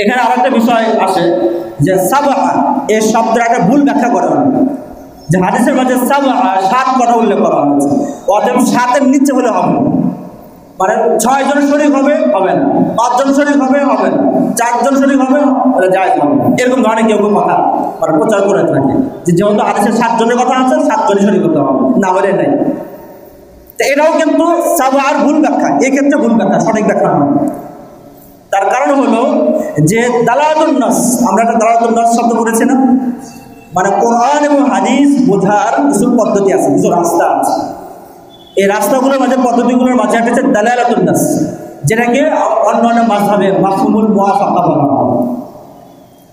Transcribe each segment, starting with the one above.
এখানে আরেকটা বিষয় আসে যে সাবআ এই শব্দের একটা ভুল ব্যাখ্যা করা হয়, যে হাদিসের মাঝে সাবআ 7 কথা উল্লেখ করা হয়েছে, অতএব 7-এর নিচে হলে হবে, মানে 6 জন শরীক হবে হবে না, 5 জন শরীক হবে হবে না, 4 জন শরীক হবে জায়েজ হবে, এরকম ধরনের কেউ কেউ কথা মানে প্রচার করে থাকে যে যেহেতু হাদিসে 7 জনের কথা আছে 7 জনই শরীক হতে হবে, না হলে নাই। তো এটাও কিন্তু সাবআর ভুল ব্যাখ্যা, এক্ষেত্রে ভুল ব্যাখ্যা, সঠিক ব্যাখ্যা নয়। তার কারণ হলো যে দালালাতুন নাস, আমরা একটা দালালাতুন নাস শব্দ করেছি না, মানে কোরআন এবং হাদিস বোঝার কিছু পদ্ধতি আছে, কিছু রাস্তা আছে। এই রাস্তাগুলোর মাঝে, পদ্ধতিগুলোর মাঝে একটা হচ্ছে দালালাতুন নাস, যেটাকে অন্যান্য মাযহাবে মাফহুমুল মুওয়াফাকা বলা হয়।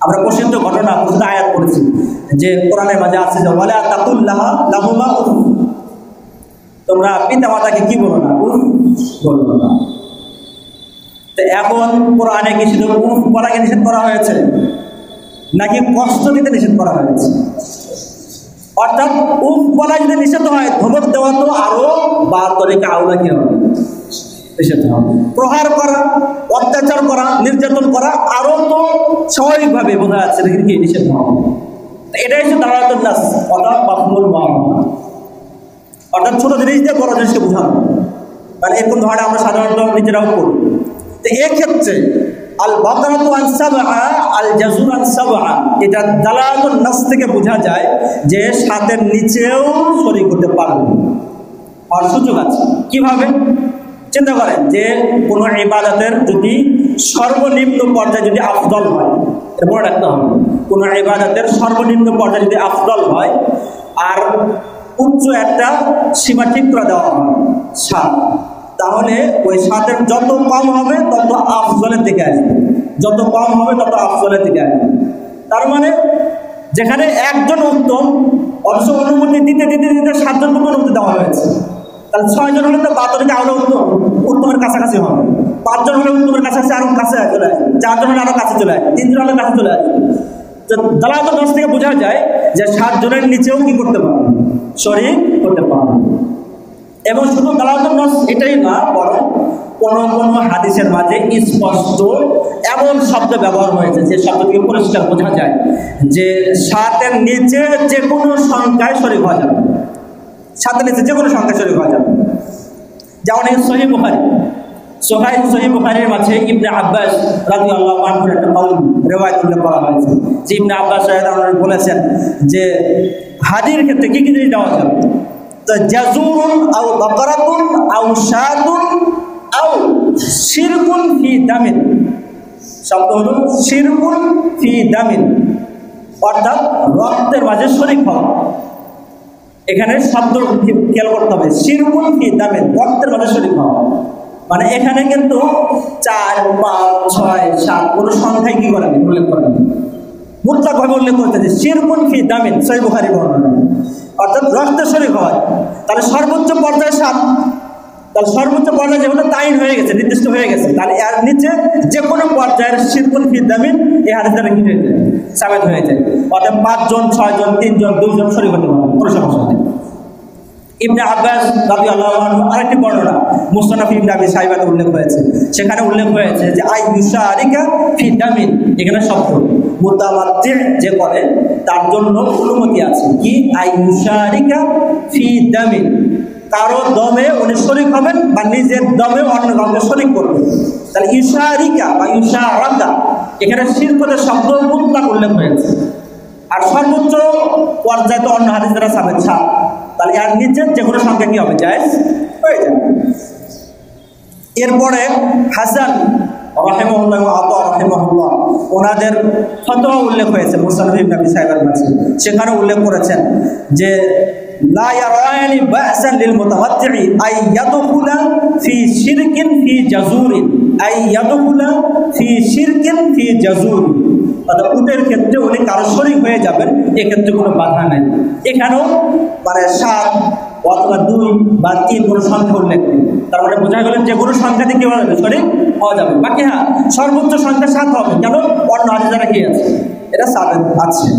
আমরা প্রসিদ্ধ ঘটনা, প্রসিদ্ধ আয়াত পড়েছি যে কোরআনের মাঝে আছে যে ওয়ালা তাকুল লাহুমা উফ, তোমরা পিতা মাতাকে কি বলো না, উফ বলো না। তো এখন কোরআনে কি শুধু উফ বলাকে নিষেধ করা হয়েছে নাকি কষ্ট দিতে নিষেধ করা হয়েছে? অর্থাৎ উফ বলা যদি নিষেধ হয়, ধমক দেওয়া তো আরো 72 আওলা কি হবে, নিষেধ হবে। প্রহার করা, অত্যাচার করা, নির্যাতন করা আরো তো স্বাভাবিকভাবে বোঝা যাচ্ছে কি নিষেধ হবে। এটাই হচ্ছে দালালাতুন নাস অর্থাৎ মাফহুমুল মুওয়াফাকা, অর্থাৎ ছোট জিনিস দিয়ে বড় জিনিসকে বোঝানো, মানে এরকম ধরনের আমরা সাধারণত নিজেরাও করি। তো এক্ষেত্রে আল বাকারাতু আন সাবআ আল জাজুর আন সাবআ, এটা দালালাতুন নাস থেকে বোঝা যায় যে 7-এর নিচেও শরীক হতে পারবে আর সুযোগ আছে। কিভাবে? চিন্তা করেন যে কোনো ইবাদতের যদি সর্বনিম্ন পর্যায়ে যদি আফদল হয়, এটা মনে রাখতে হবে, কোনো ইবাদতের সর্বনিম্ন পর্যায়ে যদি আফদল হয় আর উচ্চ একটা সীমা ঠিক করে দেওয়া হয় 7, তাহলে ওই 7-এর যত কম হবে তত আফজলের দিকে আসবে, যত কম হবে তত আফজলের দিকে আসবে। তার মানে যেখানে একজন উত্তম, অবশ্য অনুমতি দিতে দিতে দিতে 7 জন অনুমতি দেওয়া হয়েছে, তাহলে 6 জন হলে তো 72 আরো উত্তমের কাছাকাছি হবে, 5 জন হলে উত্তমের কাছাকাছি আরো কাছে চলে আসবে, 4 জন হলে আরো কাছে চলে আসবে, 3 জন হলে কাছে চলে আসবে। দালালাতুন নাস থেকে বোঝা যায় যে 7 জনের নিচেও কি করতে পারবে, শরীক করতে পারবে। এবং শুধু দালালাতুন নাস এটাই না, বরং কোন হাদিসের মাঝে স্পষ্ট এমন শব্দ ব্যবহার হয়েছে যে শব্দ থেকে পরিষ্কার বোঝা যায় যে 7-এর নিচে যে কোনো সংখ্যায় শরীক হওয়া যাবে, 7-এর নিচে যে কোনো সংখ্যায় শরীক হওয়া যাবে। যেমন এই সহিহ বুখারীর মাঝে ইবনে আব্বাস রাদিয়াল্লাহু আনহুর একটা রিওয়ায়াত উল্লেখ করা হয়েছে যে ইবনে আব্বাস রাদিয়াল্লাহু আনহু বলেছেন যে হাদির ক্ষেত্রে কি কি জিনিস দেওয়া যাবে, তো জাজুরুন আও বাকারাতুন আও শাতুন আও শিরকুন ফি দামিন, শব্দ হলো শিরকুন ফি দামিন, অর্থাৎ রক্তের মাঝে শরীক হওয়া। এখানে শব্দ খেয়াল করতে হবে, শিরকুন ফি দামিন, রক্তের মাঝে শরীক হওয়া, মানে এখানে কিন্তু 4, 5, 6, 7 কোনো সংখ্যায় কি করেন উল্লেখ করেন, মুতলাকভাবে উল্লেখ করতে যে শিরকুন ফি দামিন, সহিহ বুখারী বর্ণনা, অর্থাৎ রক্তে শরীক হয়। তাহলে সর্বোচ্চ পর্যায়ে 7, তাহলে সর্বোচ্চ পর্যায়ে যেগুলো তাইন হয়ে গেছে, নির্দিষ্ট হয়ে গেছে, তাহলে এর নিচে যে কোনো পর্যায়ের শিরকুন ফি দামিন এই হাদিস দ্বারা কি হয়ে যায়, সাবিত হয়ে যায়। অর্থাৎ 5 জন, 6 জন, 3 জন, 2 জন শরীক হতে পারে, কোনো সমস্যা নেই। ইবনে আব্বাস রাদিয়াল্লাহু আনহু আরেকটি বর্ণনা মুসনাদ ইবনে আবি শাইবাতে উল্লেখ হয়েছে, সেখানে উল্লেখ হয়েছে যে আই ইউশারিকা ফি দামিন, এখানে শব্দ মুতামাত্তি যে করে তার জন্য অনুমতি আছে, কি আই ইউশারিকা ফি দামিন, কারো দমে উনি শরীক হবেন বা নিজের দমে অন্য কাউকে শরীক করবেন। তাহলে ইউশারিকা বা ইউশারাকা এখানে শিরকের শব্দ মুতলাক উল্লেখ হয়েছে, আর সর্বোচ্চ পর্যায়ে তো অন্য হাদিস দ্বারা সাবেত 7, তাহলে এর নিচে যে কোনো সংখ্যা কি হবে, জায়েজ হয়ে যাবে। এরপরে হাসান রাহিমাহুল্লাহ এবং আতা রাহিমাহুল্লাহ ওনাদের ফতোয়া উল্লেখ হয়েছে মুসনাদ ইবনে আবি শাইবার মাঝে, সেখানে উল্লেখ করেছেন যে লা ইয়ারানি বাসান লিল মুতামাত্তি আই ইয়াদখুলা ফি শিরকিন ফি জাজুরিন, আই ইয়াদখুলা ফি শিরকিন ফি জাজুর, অর্থাৎ উটের ক্ষেত্রে উনি কারো শরীক হয়ে যাবেন, এক্ষেত্রে কোনো বাধা নেই। এখানেও মানে 7 অথবা 2 বা 3 কোনো সংখ্যা উল্লেখ নেই, তার মানে বোঝা গেল যে কোনো সংখ্যা থেকে কেউ শরীক হওয়া যাবে। বাকি হ্যাঁ, সর্বোচ্চ সংখ্যা 7 হবে, কেন অন্য হাদিস দ্বারা কি আছে, এটা সাবেত আছে।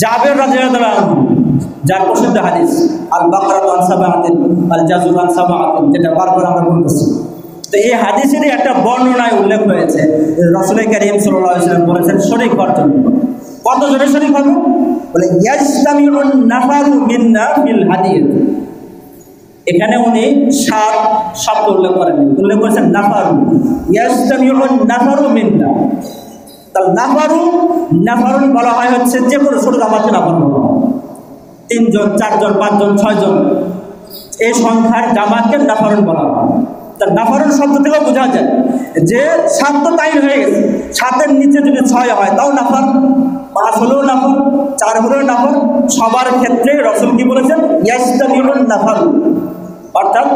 জাবের রাদিয়াল্লাহু আনহু যার প্রসিদ্ধ হাদিস আল বাকারাতু আন সাবআতিন আল জাজুর আন সাবআতিন, যেটা বারবার আমরা বলতেছি, তো এই হাদিসেরই একটা বর্ণনায় উল্লেখ হয়েছে রাসূল কারীম সাল্লাল্লাহু আলাইহি ওয়াসাল্লাম বলেছেন শরীক হওয়ার জন্য। কত জনে শরীক হবে? বলে ইয়াজতামিউন নাফারু মিন্না ফিল হাদিস। এখানে উনি 7 শব্দ উল্লেখ করেন, উল্লেখ করেছেন নাফারু, ইয়াজতামিউন নাফারু মিন্না। তাহলে নাফারুন বলা হয় হচ্ছে যে কোনো ছোট জামাতকে নাফার বলা হয়। 3 জন 4 জন 5 জন 6 জন এই সংখ্যার জামাতকে নাফারুন বলা হয়। তার নাফারুন শব্দ থেকেও বোঝা যায় যে 7 তো তাই হয়ে গেছে, 7-এর নিচে যদি 6 হয় তাও নাফার, 5 হলেও নাফার, 4 হলেও নাফার। সবার ক্ষেত্রে রাসূল কি বলেছেন? ইয়াজতামিউন নাফারু, অর্থাৎ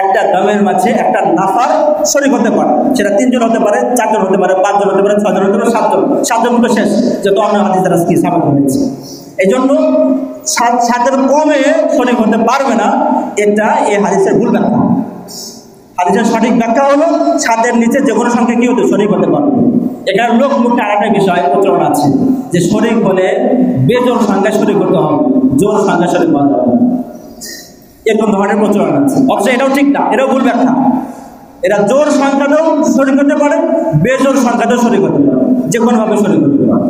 একটা দমের মাঝে একটা নাফার শরীক হতে পারে। সেটা 3 জন হতে পারে, 4 জন হতে পারে, 5 জন হতে পারে, 6 জন হতে পারে, 7 জন। 7 জন তো শেষ, যত অন্য হাদিস দ্বারা কি সাবিত হয়েছে। এই জন্য 7-এর কমে শরীক হতে পারবে না, এটা এই হাদিসের ভুল ব্যাখ্যা। হাদিসের সঠিক ব্যাখ্যা হলো 7-এর নিচে যে কোনো সংখ্যা কি হতে শরীক হতে পারবে। এখানে লোক মুখে আরেকটা বিষয় প্রচলন আছে যে শরীক হলে বেজোড় সংখ্যা শরীক হতে হবে, জোর সংখ্যা শরীক হতে হবে, এরকম ধরনের প্রচলন আছে। অবশ্য এটাও ঠিক না, এটাও ভুল ব্যাখ্যা। এরা জোর সংখ্যাতেও শরীক হতে পারে, বেজোর সংখ্যাতেও শরীক হতে পারে, যে কোনোভাবে শরীক হতে পারে।